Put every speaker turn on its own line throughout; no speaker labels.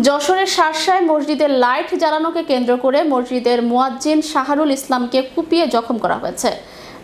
যশোরের শার্শায় মসজিদের লাইট জ্বালানোকে কেন্দ্র করে মসজিদের মুয়াজ্জিন শাহরুল ইসলামকে কুপিয়ে জখম করা হয়েছে।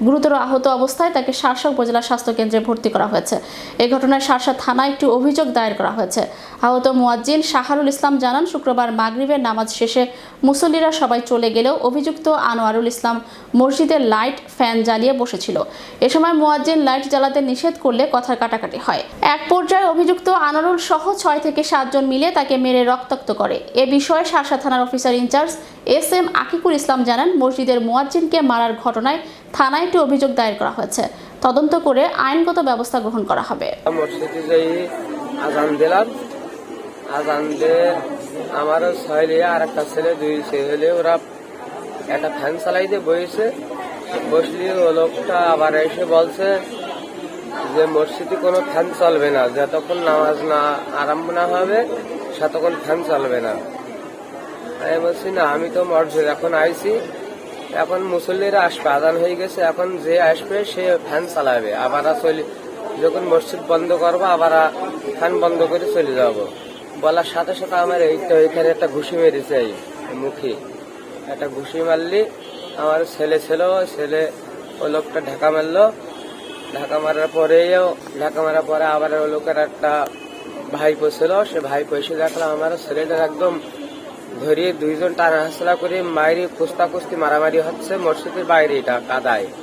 গুরুতর আহত অবস্থায় তাকে শার্শা উপজেলা স্বাস্থ্য কেন্দ্রে ভর্তি করা হয়েছে। এই ঘটনায় শার্শা থানায় একটি অভিযোগ দায়ের করা হয়েছে। আহত মুয়াজ্জিন শাহরুল ইসলাম জানান, শুক্রবার মাগরিবের নামাজ শেষে মুসল্লিরা সবাই চলে গেলেও অভিযুক্ত আনোয়ারুল ইসলাম মসজিদের লাইট ফ্যান জ্বালিয়ে বসেছিল। এ সময় মুয়াজ্জিন লাইট জ্বালাতে নিষেধ করলে কথার কাটাকাটি হয়। এক পর্যায়ে অভিযুক্ত আনোয়ারুল সহ 6 থেকে 7 জন মিলে তাকে মেরে রক্তাক্ত করে। এ বিষয়ে শার্শা থানার অফিসার ইনচার্জ SM আকিকুল ইসলাম জানান, মসজিদের মুয়াজ্জিনকে মারার ঘটনায় থানায় একটি অভিযোগ দায়ের করা হয়েছে। তদন্ত করে আইনগত ব্যবস্থা গ্রহণ করা হবে।
মসজিদে যাই আজান দিলাম, আজান দিয়ে আমার ছেলে আর একটা ছেলে, 2 ছেলে, ওরা একটা ফ্যান চালাই দিয়ে বসলি ও লোকটা আবার এসে বলছে যে মসজিদে কোনো ফ্যান চলবে না, যতক্ষণ নামাজ না আরম্ভ না হবে ততক্ষণ ফ্যান চলবে না। আমি বলছি না, আমি তো মসজিদ এখন আইছি, এখন মুসল্লিরা আসবে, আজান হয়ে গেছে, এখন যে আসবে সে ফ্যান চালাবে, আবার যখন মসজিদ বন্ধ করবো আবার ফ্যান বন্ধ করে চলে যাব। বলার সাথে সাথে আমার এইখানে একটা ঘুষি মেরেছে, এই মুখে একটা ঘুষি মারলি। আমার ছেলে ছিল, ছেলে ওই লোকটা ঢাকা মারলো, ঢাকা মারার পরে আবার ওই লোকের একটা ভাইপো ছিল, সে ভাইপো এসে দেখলাম আমার ছেলেটার একদম ধরিয়ে 2 জন টানা হাসলা করে মাইরি কুস্তি মারামারি হচ্ছে মসজিদের বাইরে, এটা কাদায়।